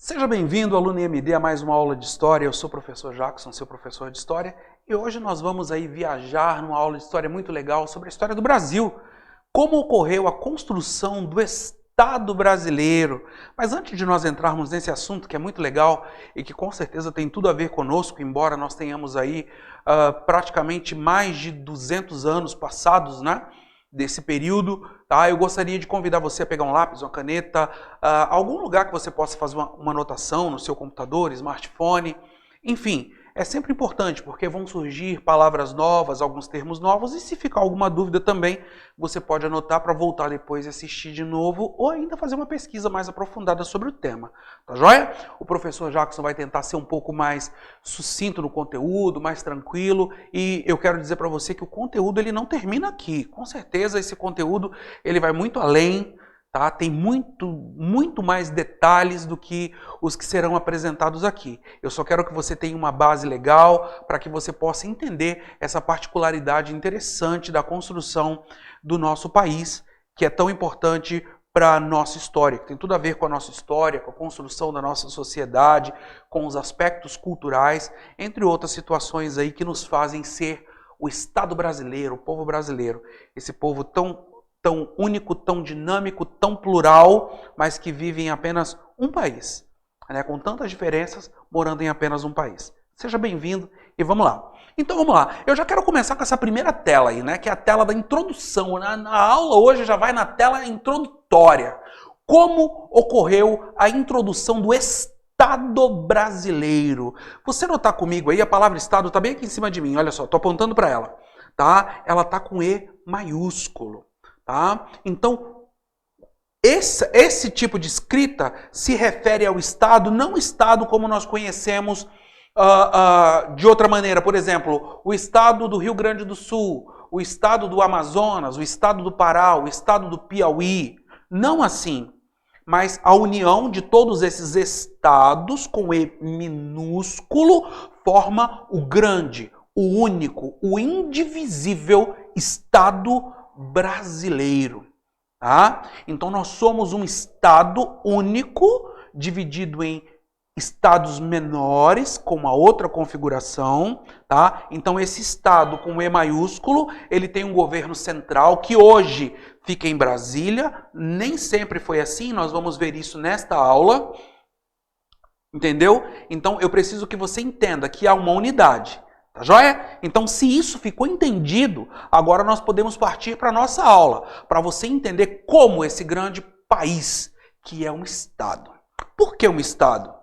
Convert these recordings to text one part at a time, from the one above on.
Seja bem-vindo, aluno IMD, a mais uma aula de História. Eu sou o professor Jackson, seu professor de História, e hoje nós vamos aí viajar numa aula de História muito legal sobre a história do Brasil, como ocorreu a construção do Estado brasileiro. Mas antes de nós entrarmos nesse assunto que é muito legal e que com certeza tem tudo a ver conosco, embora nós tenhamos aí praticamente mais de 200 anos passados, né? Desse período, tá? Eu gostaria de convidar você a pegar um lápis, uma caneta, algum lugar que você possa fazer uma anotação no seu computador, smartphone, enfim, é sempre importante porque vão surgir palavras novas, alguns termos novos, e se ficar alguma dúvida também, você pode anotar para voltar depois e assistir de novo, ou ainda fazer uma pesquisa mais aprofundada sobre o tema, tá joia? O professor Jackson vai tentar ser um pouco mais sucinto no conteúdo, mais tranquilo, e eu quero dizer para você que o conteúdo ele não termina aqui, com certeza esse conteúdo ele vai muito além, tá? Tem muito mais detalhes do que os que serão apresentados aqui. Eu só quero que você tenha uma base legal para que você possa entender essa particularidade interessante da construção do nosso país, que é tão importante para a nossa história, que tem tudo a ver com a nossa história, com a construção da nossa sociedade, com os aspectos culturais, entre outras situações aí que nos fazem ser o Estado brasileiro, o povo brasileiro, esse povo tão único, tão dinâmico, tão plural, mas que vive em apenas um país, né? Com tantas diferenças, morando em apenas um país. Seja bem-vindo e vamos lá. Então vamos lá, eu já quero começar com essa primeira tela aí, né? Que é a tela da introdução. Na aula hoje já vai na tela introdutória. Como ocorreu a introdução do Estado brasileiro? Você notar comigo aí, a palavra Estado está bem aqui em cima de mim, olha só, estou apontando para ela, tá? Ela está com E maiúsculo. Tá? Então, esse tipo de escrita se refere ao Estado, não o Estado como nós conhecemos de outra maneira. Por exemplo, o Estado do Rio Grande do Sul, o Estado do Amazonas, o Estado do Pará, o Estado do Piauí. Não assim, mas a união de todos esses estados com E minúsculo forma o grande, o único, o indivisível Estado brasileiro, tá? Então nós somos um estado único, dividido em estados menores, com uma outra configuração, tá? Então esse estado com E maiúsculo, ele tem um governo central que hoje fica em Brasília, nem sempre foi assim, nós vamos ver isso nesta aula, entendeu? Então eu preciso que você entenda que há uma unidade. Tá joia? Então, se isso ficou entendido, agora nós podemos partir para a nossa aula, para você entender como esse grande país, que é um Estado. Por que um Estado?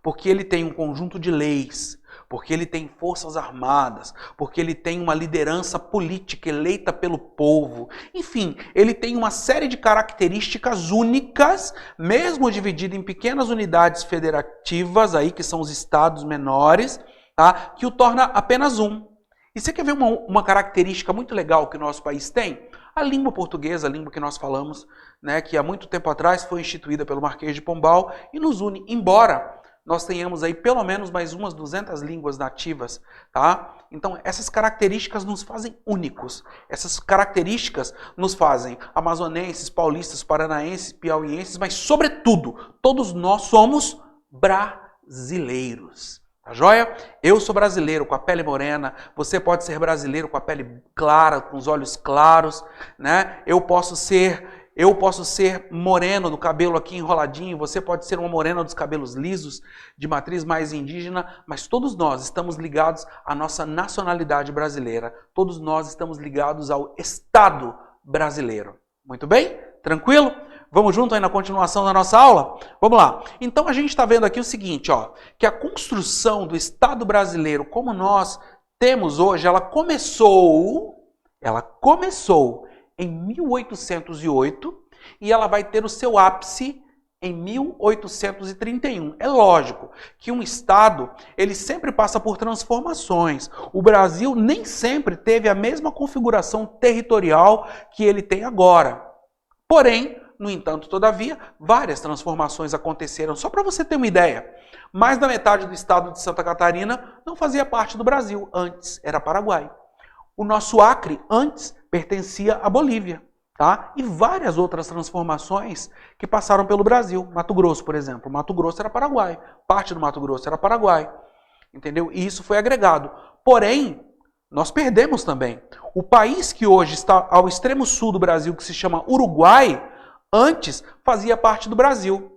Porque ele tem um conjunto de leis, porque ele tem forças armadas, porque ele tem uma liderança política eleita pelo povo. Enfim, ele tem uma série de características únicas, mesmo dividido em pequenas unidades federativas, aí, que são os estados menores, tá? Que o torna apenas um. E você quer ver uma característica muito legal que o nosso país tem? A língua portuguesa, a língua que nós falamos, né, que há muito tempo atrás foi instituída pelo Marquês de Pombal e nos une, embora nós tenhamos aí pelo menos mais umas 200 línguas nativas, tá? Então essas características nos fazem únicos. Essas características nos fazem amazonenses, paulistas, paranaenses, piauienses, mas sobretudo, todos nós somos brasileiros. Tá joia? Eu sou brasileiro com a pele morena, você pode ser brasileiro com a pele clara, com os olhos claros, né? Eu posso ser moreno do cabelo aqui enroladinho, você pode ser uma morena dos cabelos lisos, de matriz mais indígena, mas todos nós estamos ligados à nossa nacionalidade brasileira. Todos nós estamos ligados ao Estado brasileiro. Muito bem? Tranquilo? Vamos junto aí na continuação da nossa aula? Vamos lá. Então a gente está vendo aqui o seguinte, ó, que a construção do Estado brasileiro como nós temos hoje, ela começou em 1808 e ela vai ter o seu ápice em 1831. É lógico que um Estado, ele sempre passa por transformações. O Brasil nem sempre teve a mesma configuração territorial que ele tem agora. Porém, no entanto, todavia, várias transformações aconteceram. Só para você ter uma ideia, mais da metade do estado de Santa Catarina não fazia parte do Brasil. Antes era Paraguai. O nosso Acre, antes, pertencia à Bolívia. tá? E várias outras transformações que passaram pelo Brasil. Mato Grosso, por exemplo. Mato Grosso era Paraguai. Parte do Mato Grosso era Paraguai. Entendeu? E isso foi agregado. Porém, nós perdemos também. O país que hoje está ao extremo sul do Brasil, que se chama Uruguai, antes fazia parte do Brasil.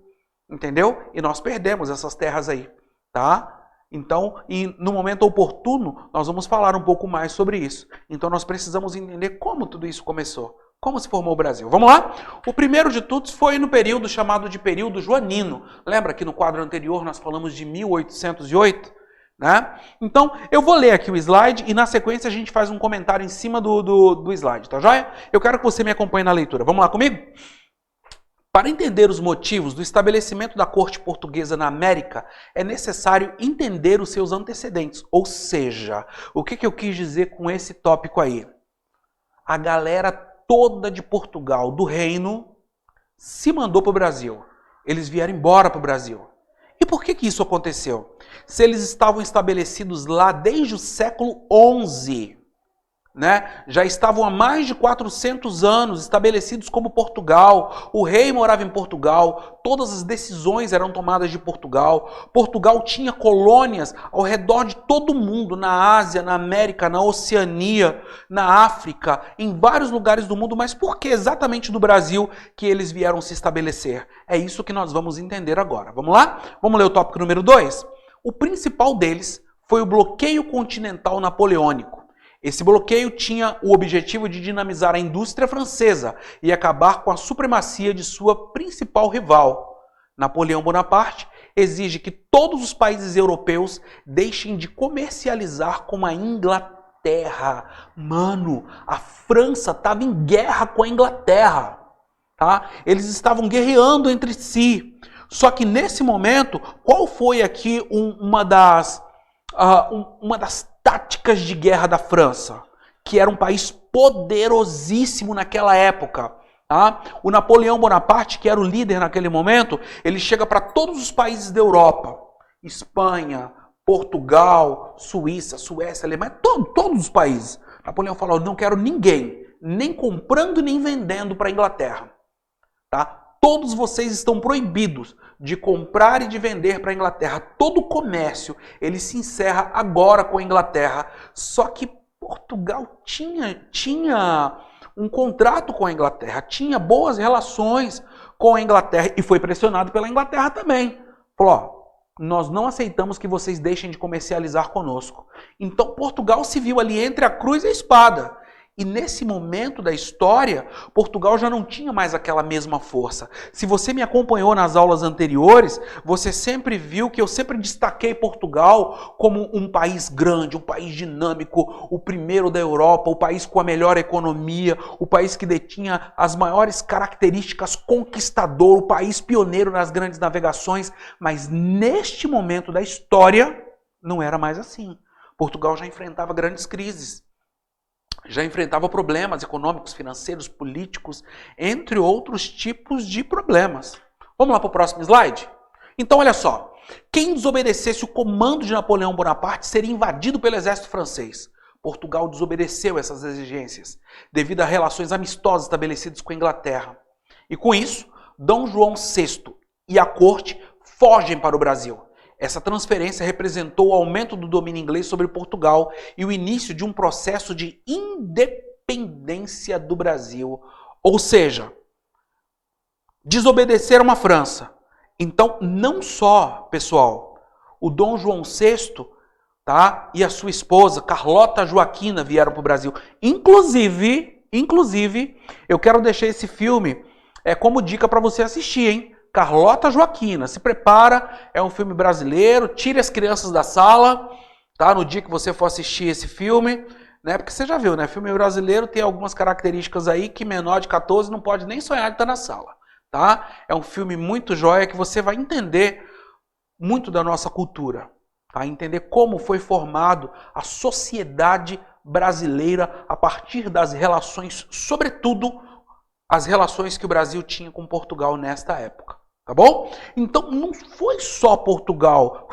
Entendeu? E nós perdemos essas terras aí, tá? Então, e no momento oportuno, nós vamos falar um pouco mais sobre isso. Então, nós precisamos entender como tudo isso começou. Como se formou o Brasil? Vamos lá? O primeiro de todos foi no período chamado de período joanino. Lembra que no quadro anterior nós falamos de 1808? Né? Então, eu vou ler aqui o slide e na sequência a gente faz um comentário em cima do slide, tá joia? Eu quero que você me acompanhe na leitura. Vamos lá comigo? Para entender os motivos do estabelecimento da corte portuguesa na América, é necessário entender os seus antecedentes. Ou seja, o que eu quis dizer com esse tópico aí? A galera toda de Portugal, do reino, se mandou para o Brasil. Eles vieram embora para o Brasil. E por que isso aconteceu? Se eles estavam estabelecidos lá desde o século XI, né? Já estavam há mais de 400 anos estabelecidos como Portugal, o rei morava em Portugal, todas as decisões eram tomadas de Portugal, Portugal tinha colônias ao redor de todo o mundo, na Ásia, na América, na Oceania, na África, em vários lugares do mundo, mas por que exatamente do Brasil que eles vieram se estabelecer? É isso que nós vamos entender agora. Vamos lá? Vamos ler o tópico número 2? O principal deles foi o bloqueio continental napoleônico. Esse bloqueio tinha o objetivo de dinamizar a indústria francesa e acabar com a supremacia de sua principal rival. Napoleão Bonaparte exige que todos os países europeus deixem de comercializar com a Inglaterra. Mano, a França estava em guerra com a Inglaterra. Tá? Eles estavam guerreando entre si. Só que nesse momento, qual foi aqui uma das táticas de guerra da França, que era um país poderosíssimo naquela época? Tá? O Napoleão Bonaparte, que era o líder naquele momento, ele chega para todos os países da Europa, Espanha, Portugal, Suíça, Suécia, Alemanha, todos os países. Napoleão falou: não quero ninguém, nem comprando nem vendendo para a Inglaterra. Tá? Todos vocês estão proibidos de comprar e de vender para a Inglaterra. Todo o comércio, ele se encerra agora com a Inglaterra. Só que Portugal tinha um contrato com a Inglaterra, tinha boas relações com a Inglaterra e foi pressionado pela Inglaterra também. Falou: ó, nós não aceitamos que vocês deixem de comercializar conosco. Então Portugal se viu ali entre a cruz e a espada. E nesse momento da história, Portugal já não tinha mais aquela mesma força. Se você me acompanhou nas aulas anteriores, você sempre viu que eu sempre destaquei Portugal como um país grande, um país dinâmico, o primeiro da Europa, o país com a melhor economia, o país que detinha as maiores características conquistador, o país pioneiro nas grandes navegações. Mas neste momento da história, não era mais assim. Portugal já enfrentava grandes crises. Já enfrentava problemas econômicos, financeiros, políticos, entre outros tipos de problemas. Vamos lá para o próximo slide? Então, olha só. Quem desobedecesse o comando de Napoleão Bonaparte seria invadido pelo exército francês. Portugal desobedeceu essas exigências, devido a relações amistosas estabelecidas com a Inglaterra. E com isso, Dom João VI e a corte fogem para o Brasil. Essa transferência representou o aumento do domínio inglês sobre Portugal e o início de um processo de independência do Brasil. Ou seja, desobedeceram a França. Então, não só, pessoal, o Dom João VI, tá, e a sua esposa, Carlota Joaquina, vieram para o Brasil. Inclusive, eu quero deixar esse filme como dica para você assistir, hein? Carlota Joaquina, se prepara, é um filme brasileiro, tire as crianças da sala, tá? No dia que você for assistir esse filme, né? Porque você já viu, né? Filme brasileiro tem algumas características aí que menor de 14 não pode nem sonhar de estar na sala, tá? É um filme muito joia que você vai entender muito da nossa cultura, tá? Entender como foi formado a sociedade brasileira a partir das relações, sobretudo as relações que o Brasil tinha com Portugal nesta época. Tá bom? Então não foi só Portugal,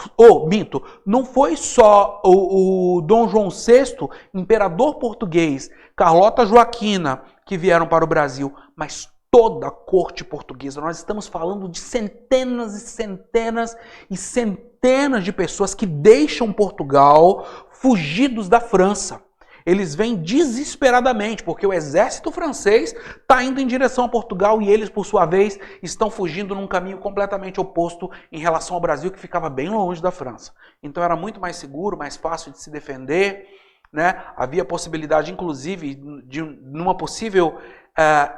minto, não foi só o Dom João VI, imperador português, Carlota Joaquina, que vieram para o Brasil, mas toda a corte portuguesa. Nós estamos falando de centenas e centenas e centenas de pessoas que deixam Portugal fugidos da França. Eles vêm desesperadamente, porque o exército francês está indo em direção a Portugal e eles, por sua vez, estão fugindo num caminho completamente oposto em relação ao Brasil, que ficava bem longe da França. Então era muito mais seguro, mais fácil de se defender, né? Havia possibilidade, inclusive, de numa possível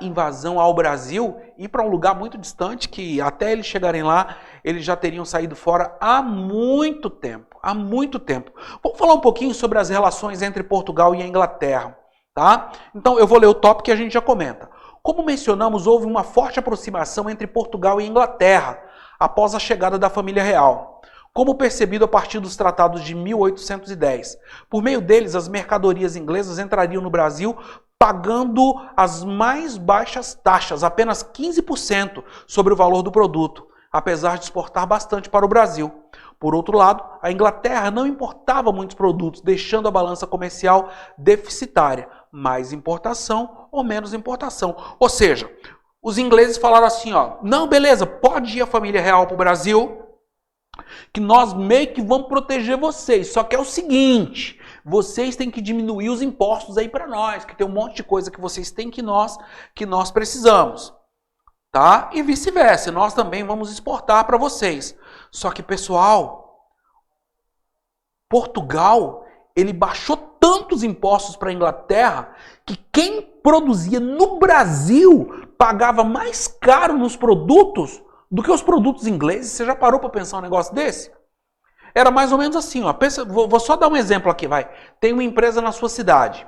invasão ao Brasil e para um lugar muito distante, que até eles chegarem lá, eles já teriam saído fora há muito tempo. Há muito tempo. Vamos falar um pouquinho sobre as relações entre Portugal e a Inglaterra, tá? Então eu vou ler o tópico que a gente já comenta. Como mencionamos, houve uma forte aproximação entre Portugal e Inglaterra após a chegada da família real, como percebido a partir dos tratados de 1810. Por meio deles, as mercadorias inglesas entrariam no Brasil pagando as mais baixas taxas, apenas 15% sobre o valor do produto, apesar de exportar bastante para o Brasil. Por outro lado, a Inglaterra não importava muitos produtos, deixando a balança comercial deficitária, mais importação ou menos importação. Ou seja, os ingleses falaram assim, ó, não, beleza, pode ir a família real para o Brasil, que nós meio que vamos proteger vocês, só que é o seguinte, vocês têm que diminuir os impostos aí para nós, que tem um monte de coisa que vocês têm que nós precisamos, tá? E vice-versa, nós também vamos exportar para vocês. Só que, pessoal, Portugal, ele baixou tantos impostos para a Inglaterra que quem produzia no Brasil pagava mais caro nos produtos do que os produtos ingleses. Você já parou para pensar um negócio desse? Era mais ou menos assim, ó. Pensa, vou só dar um exemplo aqui, vai. Tem uma empresa na sua cidade.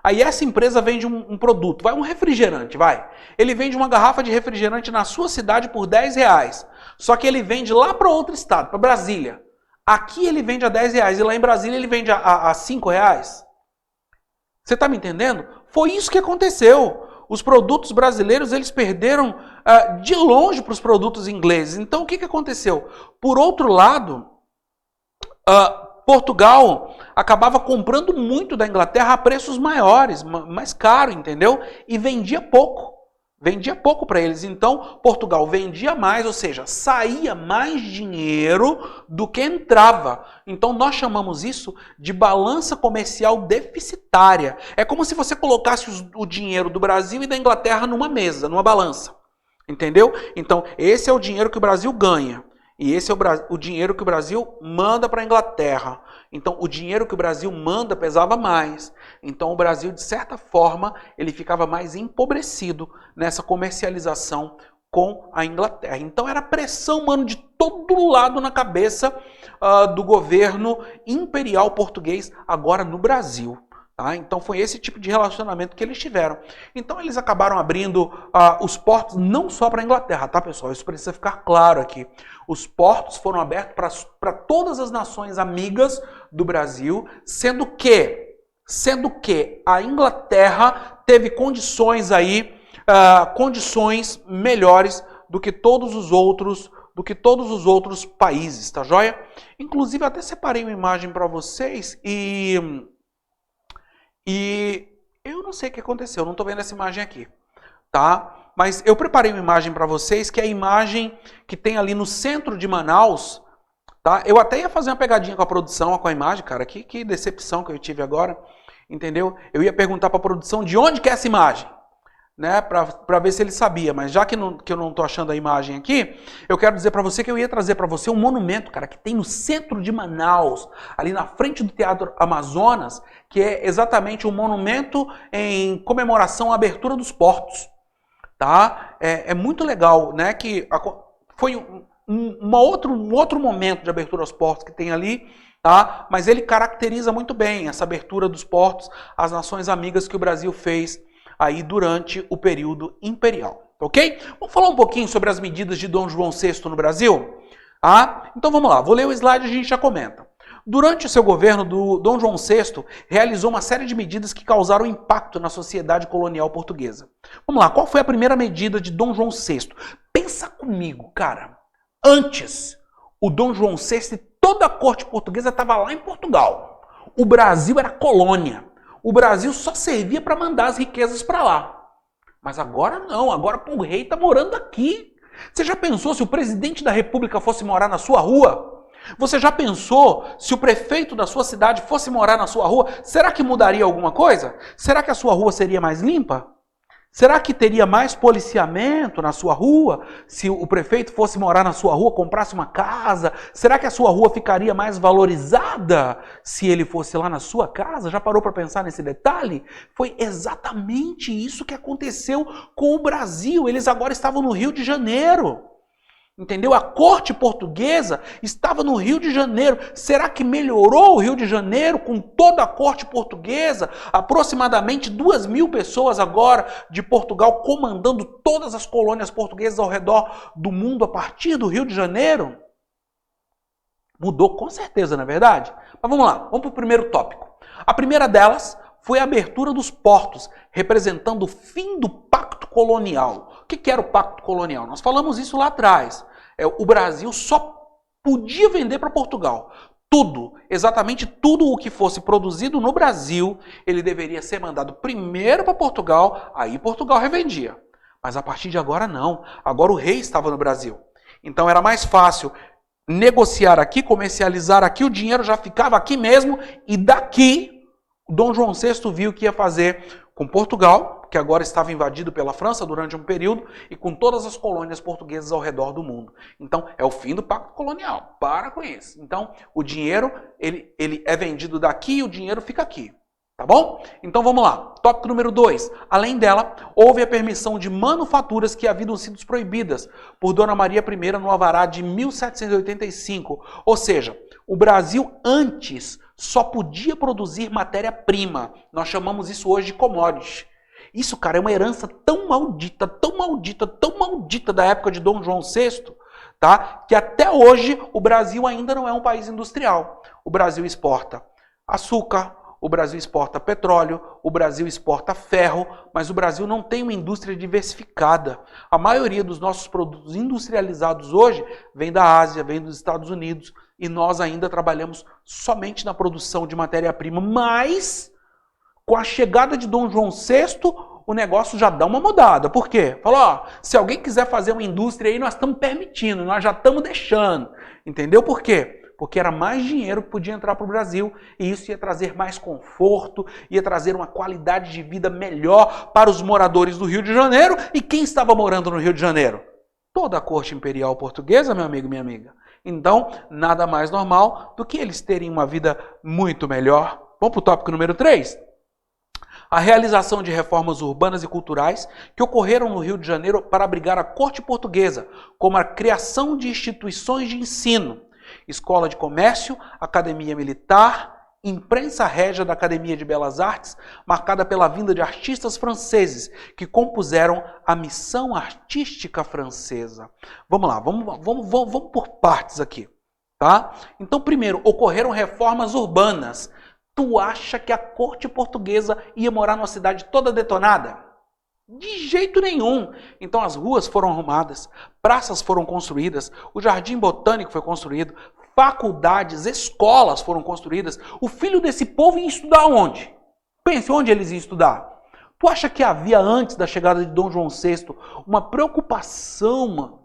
Aí essa empresa vende um produto, vai um refrigerante, vai. Ele vende uma garrafa de refrigerante na sua cidade por R$10. Só que ele vende lá para outro estado, para Brasília. Aqui ele vende a R$10 e lá em Brasília ele vende a R$5. Você está me entendendo? Foi isso que aconteceu. Os produtos brasileiros eles perderam de longe para os produtos ingleses. Então o que aconteceu? Por outro lado, Portugal acabava comprando muito da Inglaterra a preços maiores, mais caro, entendeu? E vendia pouco. Vendia pouco para eles. Então, Portugal vendia mais, ou seja, saía mais dinheiro do que entrava. Então, nós chamamos isso de balança comercial deficitária. É como se você colocasse o dinheiro do Brasil e da Inglaterra numa mesa, numa balança. Entendeu? Então, esse é o dinheiro que o Brasil ganha. E esse é o dinheiro que o Brasil manda para a Inglaterra. Então, o dinheiro que o Brasil manda pesava mais. Então, o Brasil, de certa forma, ele ficava mais empobrecido nessa comercialização com a Inglaterra. Então, era pressão, mano, de todo lado na cabeça do governo imperial português, agora no Brasil. Tá? Então foi esse tipo de relacionamento que eles tiveram. Então eles acabaram abrindo os portos não só para a Inglaterra, tá, pessoal? Isso precisa ficar claro aqui. Os portos foram abertos para todas as nações amigas do Brasil, sendo que a Inglaterra teve condições aí, condições melhores do que todos os outros países, tá joia? Inclusive até separei uma imagem para vocês e eu não sei o que aconteceu, não estou vendo essa imagem aqui, tá? Mas eu preparei uma imagem para vocês, que é a imagem que tem ali no centro de Manaus, tá? Eu até ia fazer uma pegadinha com a produção, com a imagem, cara, que decepção que eu tive agora, entendeu? Eu ia perguntar para a produção de onde que é essa imagem, né? Para ver se ele sabia, mas já que eu não estou achando a imagem aqui, eu quero dizer para você que eu ia trazer para você um monumento, cara, que tem no centro de Manaus, ali na frente do Teatro Amazonas, que é exatamente um monumento em comemoração à abertura dos portos, tá? É muito legal, né? Que foi um outro momento de abertura aos portos que tem ali, tá? Mas ele caracteriza muito bem essa abertura dos portos às nações amigas que o Brasil fez aí durante o período imperial, ok? Vamos falar um pouquinho sobre as medidas de Dom João VI no Brasil? Então vamos lá, vou ler o slide e a gente já comenta. Durante o seu governo, Dom João VI realizou uma série de medidas que causaram impacto na sociedade colonial portuguesa. Vamos lá, qual foi a primeira medida de Dom João VI? Pensa comigo, cara. Antes, o Dom João VI e toda a corte portuguesa estava lá em Portugal. O Brasil era colônia. O Brasil só servia para mandar as riquezas para lá. Mas agora não, agora o rei está morando aqui. Você já pensou se o presidente da República fosse morar na sua rua? Você já pensou se o prefeito da sua cidade fosse morar na sua rua? Será que mudaria alguma coisa? Será que a sua rua seria mais limpa? Será que teria mais policiamento na sua rua? Se o prefeito fosse morar na sua rua, comprasse uma casa? Será que a sua rua ficaria mais valorizada se ele fosse lá na sua casa? Já parou para pensar nesse detalhe? Foi exatamente isso que aconteceu com o Brasil. Eles agora estavam no Rio de Janeiro. Entendeu? A corte portuguesa estava no Rio de Janeiro. Será que melhorou o Rio de Janeiro com toda a corte portuguesa? Aproximadamente 2.000 pessoas agora de Portugal comandando todas as colônias portuguesas ao redor do mundo a partir do Rio de Janeiro? Mudou com certeza, não é verdade? Mas vamos lá, vamos para o primeiro tópico. A primeira delas foi a abertura dos portos, representando o fim do pacto colonial. O que era o pacto colonial? Nós falamos isso lá atrás. O Brasil só podia vender para Portugal. Tudo, exatamente tudo o que fosse produzido no Brasil, ele deveria ser mandado primeiro para Portugal, aí Portugal revendia. Mas a partir de agora não. Agora o rei estava no Brasil. Então era mais fácil negociar aqui, comercializar aqui, o dinheiro já ficava aqui mesmo e daqui Dom João VI viu o que ia fazer com Portugal, que agora estava invadido pela França durante um período, e com todas as colônias portuguesas ao redor do mundo. Então, é o fim do pacto colonial. Para com isso. Então, o dinheiro, ele é vendido daqui e o dinheiro fica aqui. Tá bom? Então, vamos lá. Tópico número 2. Além dela, houve a permissão de manufaturas que haviam sido proibidas por Dona Maria I no alvará de 1785. Ou seja, o Brasil antes só podia produzir matéria-prima. Nós chamamos isso hoje de commodity. Isso, cara, é uma herança tão maldita, tão maldita, tão maldita da época de Dom João VI, tá? Que até hoje o Brasil ainda não é um país industrial. O Brasil exporta açúcar, o Brasil exporta petróleo, o Brasil exporta ferro, mas o Brasil não tem uma indústria diversificada. A maioria dos nossos produtos industrializados hoje vem da Ásia, vem dos Estados Unidos, e nós ainda trabalhamos somente na produção de matéria-prima, mas com a chegada de Dom João VI, o negócio já dá uma mudada. Por quê? Falou, ó, se alguém quiser fazer uma indústria aí, nós estamos permitindo, nós já estamos deixando. Entendeu por quê? Porque era mais dinheiro que podia entrar para o Brasil e isso ia trazer mais conforto, ia trazer uma qualidade de vida melhor para os moradores do Rio de Janeiro. E quem estava morando no Rio de Janeiro? Toda a corte imperial portuguesa, meu amigo, minha amiga. Então, nada mais normal do que eles terem uma vida muito melhor. Vamos para o tópico número 3? A realização de reformas urbanas e culturais que ocorreram no Rio de Janeiro para abrigar a corte portuguesa, como a criação de instituições de ensino, escola de comércio, academia militar, imprensa régia da Academia de Belas Artes, marcada pela vinda de artistas franceses que compuseram a missão artística francesa. Vamos lá, vamos por partes aqui, tá? Então, primeiro, ocorreram reformas urbanas. Tu acha que a corte portuguesa ia morar numa cidade toda detonada? De jeito nenhum. Então as ruas foram arrumadas, praças foram construídas, o jardim botânico foi construído, faculdades, escolas foram construídas. O filho desse povo ia estudar onde? Pense, onde eles iam estudar? Tu acha que havia antes da chegada de Dom João VI uma preocupação, mano,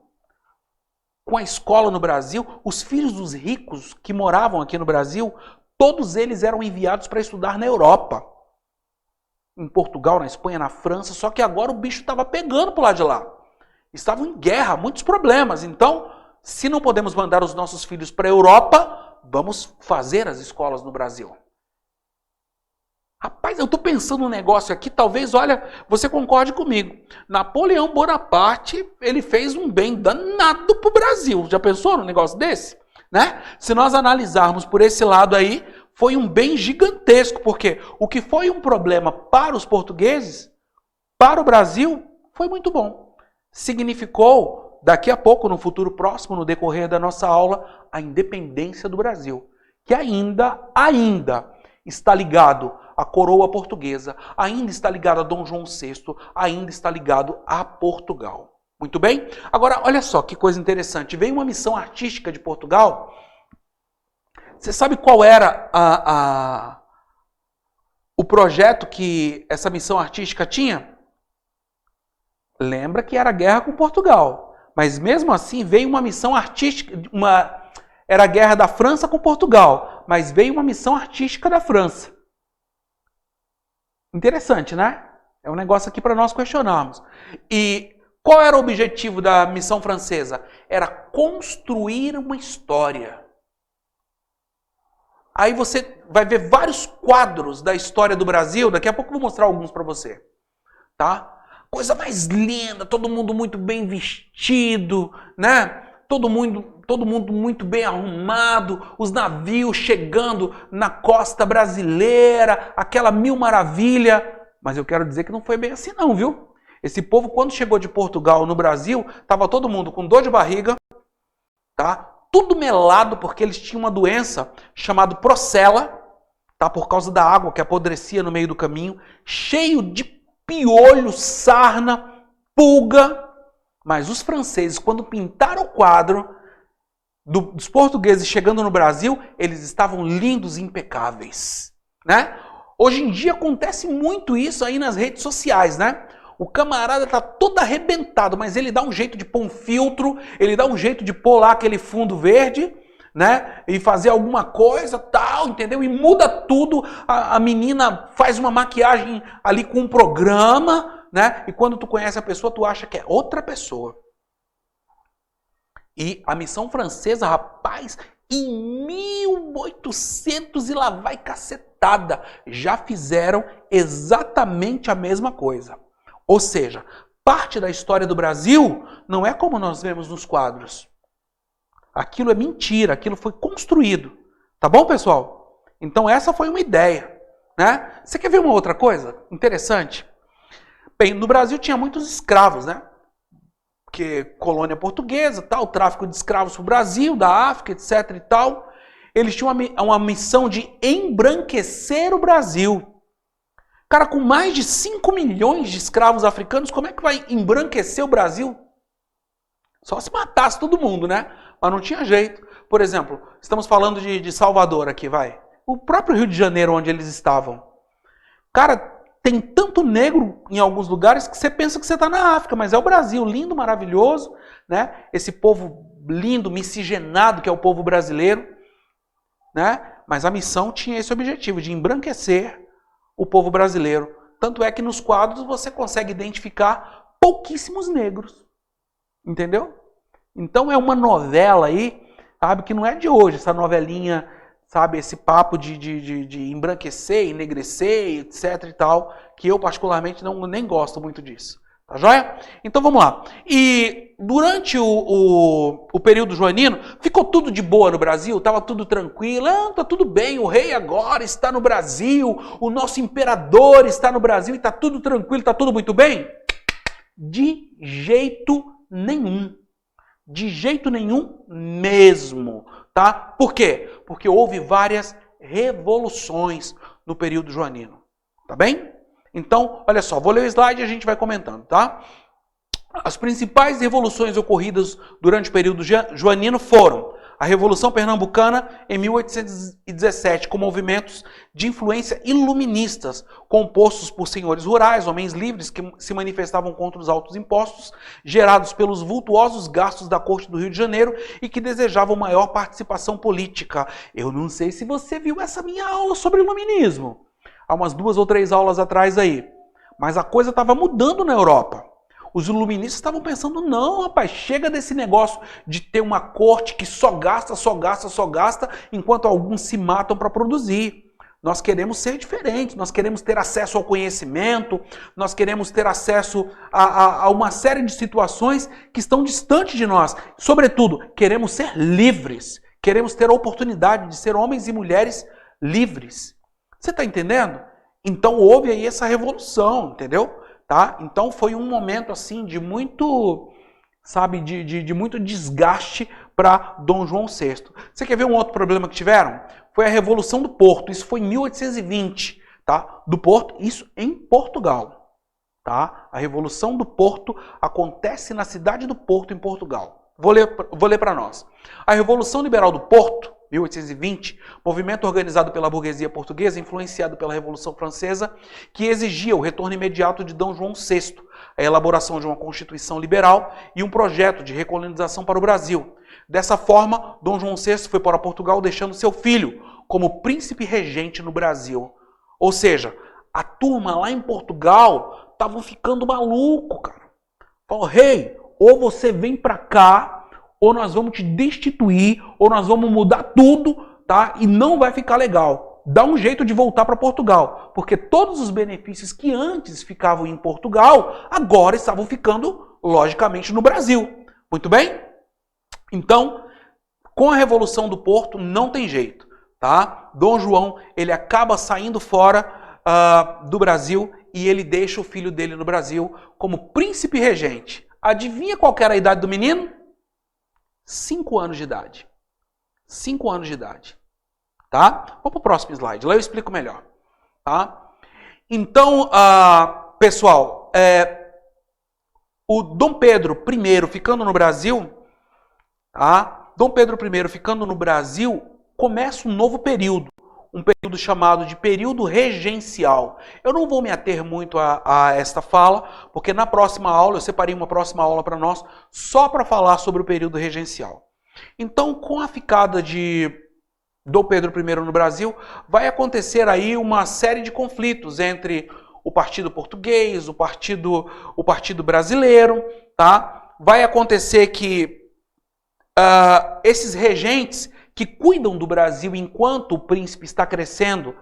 com a escola no Brasil? Os filhos dos ricos que moravam aqui no Brasil, todos eles eram enviados para estudar na Europa. Em Portugal, na Espanha, na França, só que agora o bicho estava pegando para o lado de lá. Estavam em guerra, muitos problemas. Então, se não podemos mandar os nossos filhos para a Europa, vamos fazer as escolas no Brasil. Rapaz, eu estou pensando um negócio aqui, talvez, olha, você concorde comigo. Napoleão Bonaparte, ele fez um bem danado para o Brasil. Já pensou num negócio desse? Né? Se nós analisarmos por esse lado aí, foi um bem gigantesco, porque o que foi um problema para os portugueses, para o Brasil, foi muito bom. Significou, daqui a pouco, no futuro próximo, no decorrer da nossa aula, a independência do Brasil. que ainda está ligado à coroa portuguesa, ainda está ligado a Dom João VI, ainda está ligado a Portugal. Muito bem? Agora, olha só que coisa interessante. Veio uma missão artística de Portugal. Você sabe qual era o projeto que essa missão artística tinha? Lembra que era guerra com Portugal. Mas mesmo assim veio uma missão artística, era a guerra da França com Portugal, mas veio uma missão artística da França. Interessante, né? É um negócio aqui para nós questionarmos. E qual era o objetivo da missão francesa? Era construir uma história. Aí você vai ver vários quadros da história do Brasil. Daqui a pouco eu vou mostrar alguns para você. Tá? Coisa mais linda, todo mundo muito bem vestido, né? Todo mundo muito bem arrumado, os navios chegando na costa brasileira, aquela mil maravilha. Mas eu quero dizer que não foi bem assim não, viu? Esse povo, quando chegou de Portugal no Brasil, estava todo mundo com dor de barriga, tá? Tudo melado, porque eles tinham uma doença chamada procela, tá? Por causa da água que apodrecia no meio do caminho, cheio de piolho, sarna, pulga. Mas os franceses, quando pintaram o quadro dos portugueses chegando no Brasil, eles estavam lindos e impecáveis, né? Hoje em dia acontece muito isso aí nas redes sociais, né? O camarada tá todo arrebentado, mas ele dá um jeito de pôr um filtro, ele dá um jeito de pôr lá aquele fundo verde, né? E fazer alguma coisa, tal, entendeu? E muda tudo. A menina faz uma maquiagem ali com um programa, né? E quando tu conhece a pessoa, tu acha que é outra pessoa. E a missão francesa, rapaz, em 1800 e lá vai cacetada, já fizeram exatamente a mesma coisa. Ou seja, parte da história do Brasil não é como nós vemos nos quadros. Aquilo é mentira, aquilo foi construído. Tá bom, pessoal? Então essa foi uma ideia, né? Você quer ver uma outra coisa interessante? Bem, no Brasil tinha muitos escravos, né? Porque colônia portuguesa, tal, tráfico de escravos para o Brasil, da África, etc e tal. Eles tinham uma missão de embranquecer o Brasil. Cara, com mais de 5 milhões de escravos africanos, como é que vai embranquecer o Brasil? Só se matasse todo mundo, né? Mas não tinha jeito. Por exemplo, estamos falando de Salvador aqui, vai. O próprio Rio de Janeiro, onde eles estavam. Cara, tem tanto negro em alguns lugares que você pensa que você está na África, mas é o Brasil, lindo, maravilhoso, né? Esse povo lindo, miscigenado, que é o povo brasileiro, né? Mas a missão tinha esse objetivo, de embranquecer o povo brasileiro. Tanto é que nos quadros você consegue identificar pouquíssimos negros. Entendeu? Então é uma novela aí, sabe, que não é de hoje, essa novelinha, sabe, esse papo de embranquecer, enegrecer, etc e tal, que eu particularmente nem gosto muito disso. Tá joia? Então vamos lá. E durante o período joanino, ficou tudo de boa no Brasil? Estava tudo tranquilo? Ah, tá tudo bem, o rei agora está no Brasil, o nosso imperador está no Brasil e está tudo tranquilo, está tudo muito bem? De jeito nenhum. De jeito nenhum mesmo. Tá? Por quê? Porque houve várias revoluções no período joanino. Tá bem? Então, olha só, vou ler o slide e a gente vai comentando, tá? As principais revoluções ocorridas durante o período joanino foram a Revolução Pernambucana em 1817, com movimentos de influência iluministas, compostos por senhores rurais, homens livres que se manifestavam contra os altos impostos gerados pelos vultuosos gastos da corte do Rio de Janeiro e que desejavam maior participação política. Eu não sei se você viu essa minha aula sobre iluminismo, há umas 2 ou 3 aulas atrás aí, mas a coisa estava mudando na Europa. Os iluministas estavam pensando, não, rapaz, chega desse negócio de ter uma corte que só gasta, enquanto alguns se matam para produzir. Nós queremos ser diferentes, nós queremos ter acesso ao conhecimento, nós queremos ter acesso a uma série de situações que estão distantes de nós. Sobretudo, queremos ser livres, queremos ter a oportunidade de ser homens e mulheres livres. Você está entendendo? Então houve aí essa revolução, entendeu? Tá? Então foi um momento assim de muito, sabe, de muito desgaste para Dom João VI. Você quer ver um outro problema que tiveram? foi a Revolução do Porto. Isso foi em 1820, tá? Do Porto, isso em Portugal, tá? A Revolução do Porto acontece na cidade do Porto, em Portugal. Vou ler para nós. A Revolução Liberal do Porto, 1820, movimento organizado pela burguesia portuguesa, influenciado pela Revolução Francesa, que exigia o retorno imediato de D. João VI, a elaboração de uma Constituição liberal e um projeto de recolonização para o Brasil. Dessa forma, D. João VI foi para Portugal deixando seu filho como príncipe regente no Brasil. Ou seja, a turma lá em Portugal estavam ficando maluco, cara. Falou, rei, ou você vem para cá, ou nós vamos te destituir, ou nós vamos mudar tudo, tá? E não vai ficar legal. Dá um jeito de voltar para Portugal, porque todos os benefícios que antes ficavam em Portugal, agora estavam ficando, logicamente, no Brasil. Muito bem? Então, com a Revolução do Porto, não tem jeito, tá? Dom João, ele acaba saindo fora do Brasil e ele deixa o filho dele no Brasil como príncipe regente. Adivinha qual que era a idade do menino? 5 anos de idade. 5 anos de idade. Tá? Vamos para o próximo slide. Lá eu explico melhor. Tá? Então, pessoal, o Dom Pedro I ficando no Brasil, tá? Dom Pedro I ficando no Brasil, começa um novo período. Um período chamado de período regencial. Eu não vou me ater muito a esta fala, porque na próxima aula, eu separei uma próxima aula para nós, só para falar sobre o período regencial. Então, com a ficada de Dom Pedro I no Brasil, vai acontecer aí uma série de conflitos entre o Partido Português, o Partido Brasileiro, tá? Vai acontecer que esses regentes que cuidam do Brasil enquanto o príncipe está crescendo,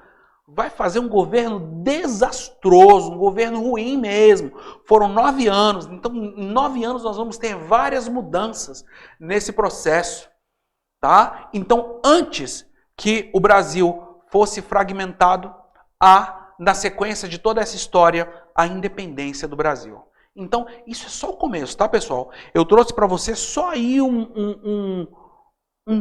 vai fazer um governo desastroso, um governo ruim mesmo. Foram 9 anos, então em 9 anos nós vamos ter várias mudanças nesse processo. Tá? Então, antes que o Brasil fosse fragmentado, há, na sequência de toda essa história, a independência do Brasil. Então, isso é só o começo, tá, pessoal? Eu trouxe para você só aí um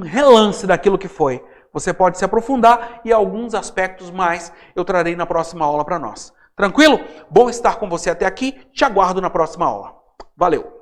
relance daquilo que foi. Você pode se aprofundar e alguns aspectos mais eu trarei na próxima aula para nós. Tranquilo? Bom estar com você até aqui. Te aguardo na próxima aula. Valeu!